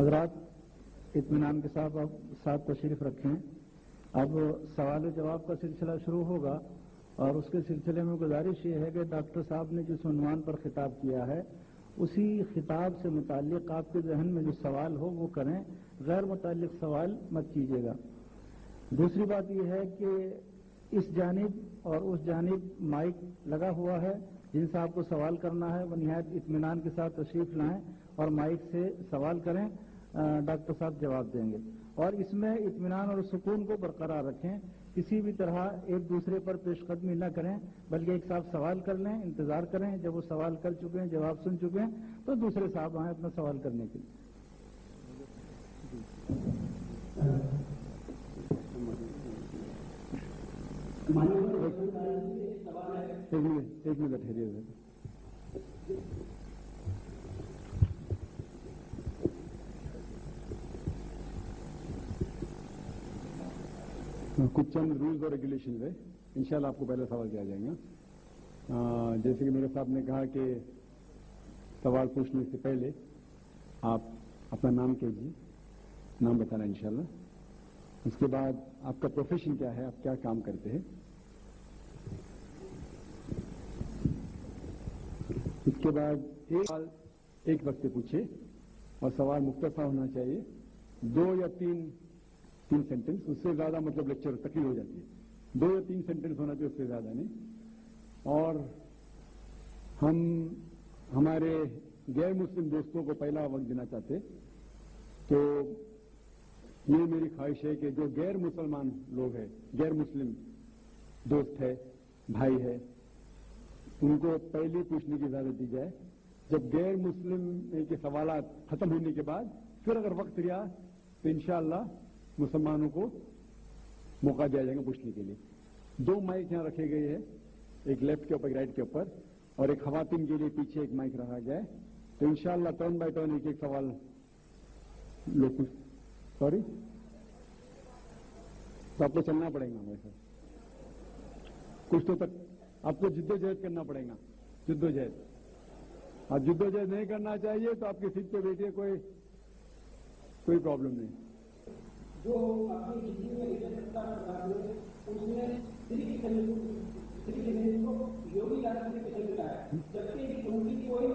हजरात इत्मीनान के साथ तशरीफ रखें। अब सवाल जवाब का सिलसिला शुरू होगा और उसके सिलसिले में गुजारिश ये है कि डॉक्टर साहब ने जिस उन्वान पर खिताब किया है उसी खिताब से मुताल्लिक आपके जहन में जो सवाल हो वो करें, गैर मुताल्लिक सवाल मत कीजिएगा। दूसरी बात यह है कि इस जानिब और उस जानिब माइक लगा हुआ है, जिनसे आपको सवाल करना है वो निहायत इत्मीनान के साथ तशरीफ लाएं और माइक से सवाल करें, डॉक्टर साहब जवाब देंगे। और इसमें इत्मीनान और सुकून को बरकरार रखें, किसी भी तरह एक दूसरे पर पेशकदमी न करें, बल्कि एक साहब सवाल कर लें, इंतजार करें, जब वो सवाल कर चुके हैं, जवाब सुन चुके हैं, तो दूसरे साहब आए अपना सवाल करने के लिए। एक मिनट ठहरिए। कुछ चंद रूल्स और रेगुलेशन है, इंशाल्लाह आपको पहले सवाल किया जाएगा। जैसे कि मेरे साहब ने कहा कि सवाल पूछने से पहले आप अपना नाम कीजिए, नाम बताना इंशाल्लाह। उसके बाद आपका प्रोफेशन क्या है, आप क्या काम करते हैं। इसके बाद एक सवाल एक वक्त पूछे और सवाल मुख्तसर होना चाहिए, 2 या 3 सेंटेंस, उससे ज्यादा मतलब लेक्चर तकलीफ हो जाती है। 2 या 3 सेंटेंस होना चाहिए, उससे ज्यादा नहीं। और हम हमारे गैर मुस्लिम दोस्तों को पहला वक्त देना चाहते, तो ये मेरी ख्वाहिश है कि जो गैर मुसलमान लोग हैं, गैर मुस्लिम दोस्त है, भाई है, उनको पहले पूछने की इजाजत दी जाए। जब गैर मुस्लिम के सवाल खत्म होने के बाद फिर अगर वक्त रहा तो इंशाअल्लाह मुसलमानों को मौका दिया जाएगा पूछने के लिए। 2 माइक यहां रखे गए हैं, एक लेफ्ट के ऊपर, एक राइट के ऊपर, और एक खवातीन के लिए पीछे एक माइक रखा गया है। तो इंशाअल्लाह टर्न बाय टर्न एक सवाल लोग पूछ। सॉरी, तो आपको चलना पड़ेगा हमारे साथ, कुछ तो तक आपको जिद्दोजहद करना पड़ेगा, जिद्दोजहद। आप जिद्दोजहद नहीं करना चाहिए तो आपकी सीट पे बैठिए, कोई प्रॉब्लम नहीं। जो अपनी जिंदगी में रिजल्ट उसने को योगी आदित्य ने पसंद किया है, जबकि उनकी कोई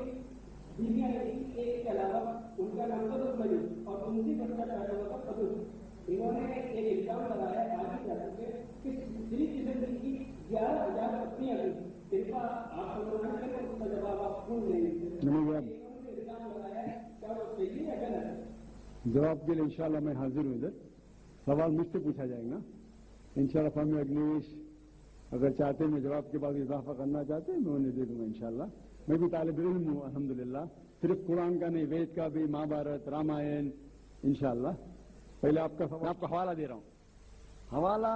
दुनिया के अलावा उनका नाम था मजू और उनकी बच्चा पैदा हुआ था फजूल। इन्होंने एक एग्जाम लगाया आज ही जाकर के कि श्री किशन की 11,000 पत्नियां थी, इनका आप समाधान करें, उसका जवाब आप क्यों नहीं देते। इन्होंने एग्जाम लगाया है, क्या वो सही है या गलत। जवाब के लिए इंशाल्लाह मैं हाजिर हूं इधर। सवाल मुझसे पूछा जाएगा इंशाल्लाह। स्वामी अग्निवेश अगर चाहते हैं, मैं जवाब के बाद इजाफा करना चाहते हैं, मैं उन्हें दे दूंगा इंशाल्लाह। मैं भी तालिब इल्म हूं अल्हम्दुलिल्लाह, सिर्फ कुरान का नहीं, वेद का भी, महाभारत, रामायण, इंशाल्लाह। पहले आपका हवाला दे रहा हूं। हवाला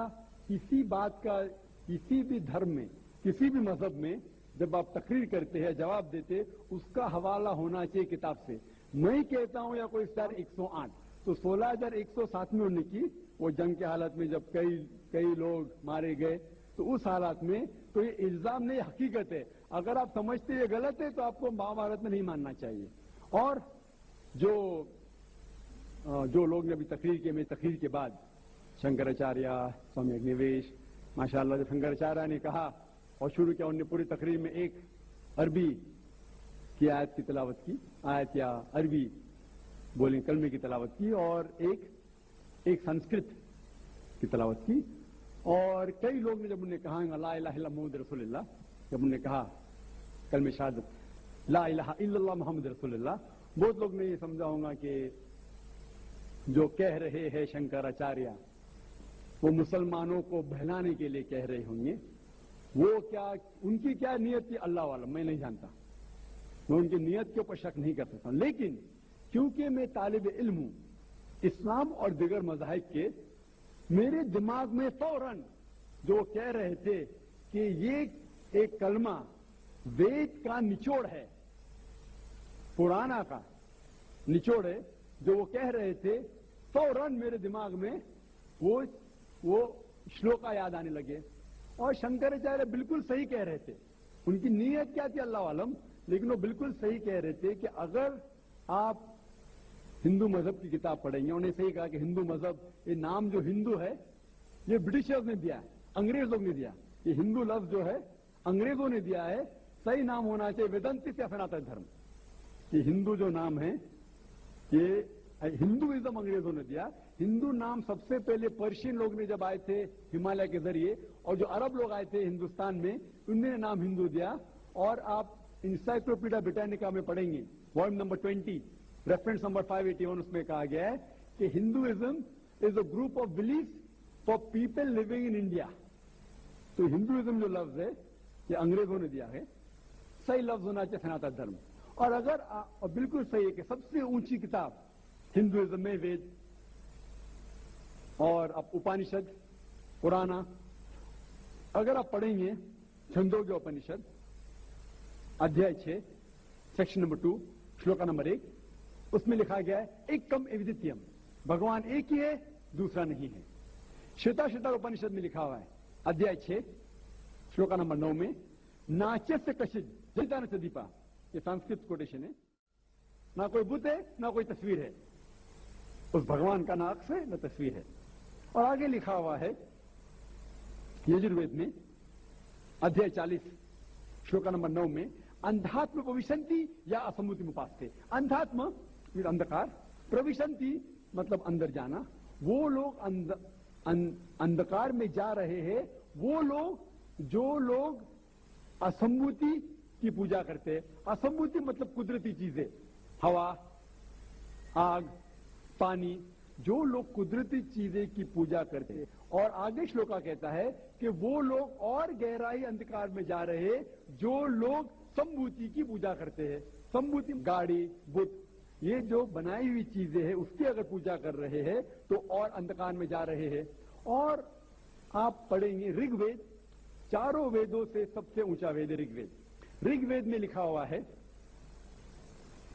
किसी बात का, किसी भी धर्म में, किसी भी मजहब में जब आप तकरीर करते हैं, जवाब देते, उसका हवाला होना चाहिए किताब से। मैं कहता हूं या कोई 108, तो 16,107 में उन्होंने की, वो जंग के हालत में जब कई लोग मारे गए, तो उस हालात में तो ये इल्जाम नहीं, हकीकत है। अगर आप समझते ये गलत है तो आपको महाभारत में नहीं मानना चाहिए। और जो लोग ने अभी तकरीर किए, मैं तकरीर के बाद शंकराचार्य, स्वामी अग्निवेश, माशाअल्लाह, जब शंकराचार्य ने कहा और शुरू किया, उन्होंने पूरी तकरीर में एक अरबी की आयत की तिलावत की, आयत या अरबी बोलें कलमे की तिलावत की, और एक संस्कृत की तिलावत की। और कई लोग ने जब उन्हें कहा ला इलाहा इल्लल्लाह मुहम्मद रसूलुल्लाह, जब उन्हें कहा कलमे शहादत ला इलाहा इल्लल्लाह मुहम्मद रसूलुल्लाह, बहुत लोग ने ये समझा होगा कि जो कह रहे हैं शंकराचार्य वो मुसलमानों को बहलाने के लिए कह रहे होंगे। वो क्या, उनकी क्या नियत थी अल्लाह वाला, मैं नहीं जानता, मैं उनकी नियत के ऊपर शक नहीं कर सकता। लेकिन क्योंकि मैं तालिब इल्म हूं इस्लाम और दिगर मज़ाहिब के, मेरे दिमाग में फौरन जो कह रहे थे कि ये एक कलमा वेद का निचोड़ है, पुराना का निचोड़ है, जो वो कह रहे थे, फौरन मेरे दिमाग में वो श्लोका याद आने लगे। और शंकराचार्य बिल्कुल सही कह रहे थे, उनकी नीयत क्या थी अल्लाह आलम, लेकिन वो बिल्कुल सही कह रहे थे कि अगर आप हिंदू मजहब की किताब पढ़ेंगे, उन्हें सही कहा कि हिंदू मजहब, ये नाम जो हिंदू है ये ब्रिटिशर्स ने दिया है, अंग्रेज लोग ने दिया। ये हिंदू लफ्ज जो है अंग्रेजों ने दिया है, सही नाम होना चाहिए वेदांतिक या सनातन धर्म। ये हिंदू जो नाम है ये हिंदुइज्म अंग्रेजों ने दिया। हिंदू नाम सबसे पहले पर्शियन लोग ने जब आए थे हिमालय के जरिए, और जो अरब लोग आए थे हिंदुस्तान में, उन्होंने नाम हिंदू दिया। और आप इंसाइक्लोपीडिया ब्रिटानिका में पढ़ेंगे वॉल्यूम नंबर 20 रेफरेंस नंबर 581, उसमें कहा गया है कि Hinduism is a group of belief for people living in India. तो हिंदुइज्म जो लफ्ज है ये अंग्रेजों ने दिया है, सही लफ्ज होना चाहिए सनातन धर्म। और अगर और बिल्कुल सही है कि सबसे ऊंची किताब हिंदुइज्म में वेद और अब उपनिषद पुराना, अगर आप पढ़ेंगे छंदोग्य उपनिषद अध्याय 6 सेक्शन नंबर 2 श्लोका नंबर 1, उसमें लिखा गया है एकम एविदित्यम, भगवान एक ही है दूसरा नहीं है। श्वेता उपनिषद में लिखा हुआ है अध्याय 6 श्लोका नंबर 9 में नाचे से कशिद जैता न दीपा, ये संस्कृत कोटेशन है। ना कोई बुत है ना कोई तस्वीर है, उस भगवान का ना अक्स है न तस्वीर है। और आगे लिखा हुआ है यजुर्वेद में अध्याय 40 श्लोका नंबर 9 में अंधात्म प्रविशंति या असम्मुति मुपास्ते। अंधात्म अंधकार, प्रविशंति मतलब अंदर जाना। वो लोग अंधकार में जा रहे हैं, वो लोग जो लोग असम्मुति की पूजा करते हैं। असम्मुति मतलब कुदरती चीजें, हवा, आग, पानी, जो लोग कुदरती चीजें की पूजा करते हैं। और आगे श्लोका कहता है कि वो लोग और गहराई अंधकार में जा रहे हैं जो लोग संभूति की पूजा करते हैं। संभूति गाड़ी, बुत, ये जो बनाई हुई चीजें हैं उसकी अगर पूजा कर रहे हैं तो और अंधकार में जा रहे हैं। और आप पढ़ेंगे ऋग्वेद, चारों वेदों से सबसे ऊंचा वेद है ऋग्वेद। ऋग्वेद में लिखा हुआ है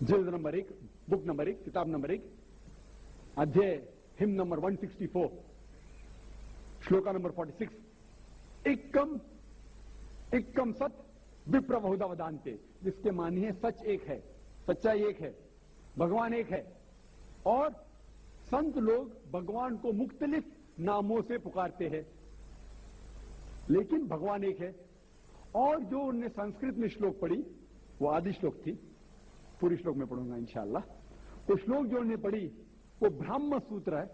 जिल्द नंबर 1 बुक नंबर 1 किताब नंबर 1 अध्याय हिम नंबर 164 श्लोका नंबर 46 एकम सत विप्र बहुधा वदान्ते, जिसके मानी है सच एक है, सच्चाई एक है, भगवान एक है। और संत लोग भगवान को मुख्तलिफ नामों से पुकारते हैं, लेकिन भगवान एक है। और जो उनने संस्कृत में श्लोक पढ़ी वो आदि श्लोक थी, पूरी श्लोक में पढ़ूंगा इंशाअल्लाह। वो श्लोक जो उन्होंने पढ़ी वो ब्रह्म सूत्र है,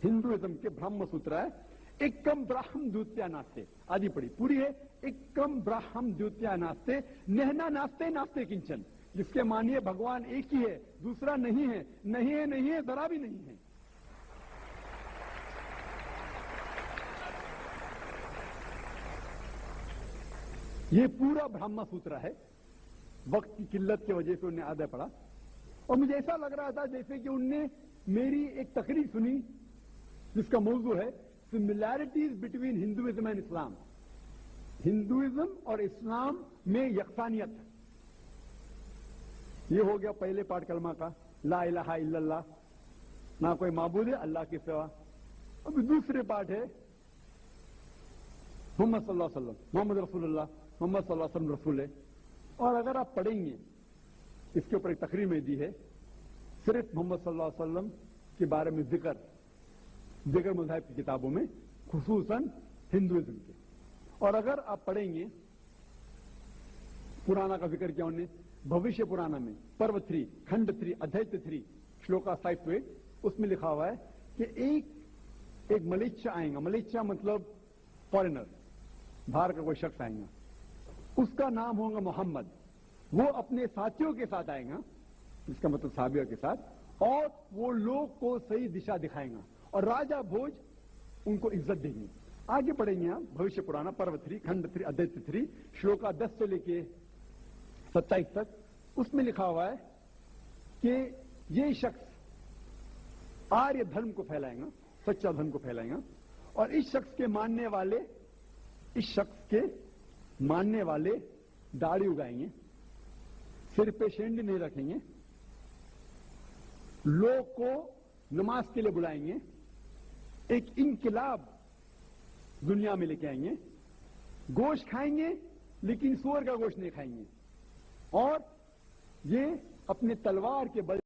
हिंदुइज्म के ब्रह्म सूत्र है। एकम ब्राह्म द्वितीया नास्ते, आदि पढ़ी पूरी है। एकम ब्राह्म द्वितीया नास्ते नहना नास्ते नास्ते किंचन, जिसके मानिए भगवान एक ही है दूसरा नहीं है, नहीं है नहीं है जरा भी नहीं है। ये पूरा ब्रह्म सूत्र है। वक्त की किल्लत की वजह से उन्हें आधा पढ़ा, और मुझे ऐसा लग रहा था जैसे कि उनने मेरी एक तकरीर सुनी जिसका मौजू है similarities between Hinduism and Islam. Hinduism और इस्लाम में यकसानियत। ये हो गया पहले पाठ कलमा का, ला इलाहा इल्लल्लाह, ना कोई माबूद है अल्लाह के सिवा। अब दूसरे पाठ है मोहम्मद सल्लल्लाहु अलैहि वसल्लम, मोहम्मद रसूलुल्लाह, मोहम्मद सल्लल्लाहु अलैहि वसल्लम रसूल है। और अगर आप पढ़ेंगे, इसके ऊपर एक तकरीर में दी है सिर्फ मोहम्मद सल्लल्लाहु अलैहि वसल्लम के बारे में जिक्र मज़हब की किताबों में, खुसूसन हिंदुइज्म के। और अगर आप पढ़ेंगे पुराना का जिक्र किया उन्होंने, भविष्य पुराना में पर्व 3 खंड 3 अध्याय 3 श्लोका 5 to 8, उसमें लिखा हुआ है कि एक मलेच्छा आएगा। मलेच्छा मतलब फॉरेनर, बाहर का कोई शख्स आएगा, उसका नाम होगा मोहम्मद। वो अपने साथियों के साथ आएगा, इसका मतलब साहबियों के साथ, और वो लोग को सही दिशा दिखाएगा और राजा भोज उनको इज्जत देंगे। आगे पढ़ेंगे आप भविष्य पुराना पर्व 3 खंड 3 अध्याय 3 श्लोका 10 से लेके 27 तक। उसमें लिखा हुआ है कि ये शख्स आर्य धर्म को फैलाएगा, सच्चा धर्म को फैलाएगा। और इस शख्स के मानने वाले दाढ़ी उगाएंगे, सिर पे शेंडी नहीं रखेंगे, लोग को नमाज के लिए बुलाएंगे, एक इनकलाब दुनिया में लेके आएंगे, गोश्त खाएंगे लेकिन सूअर का गोश्त नहीं खाएंगे, और ये अपने तलवार के बल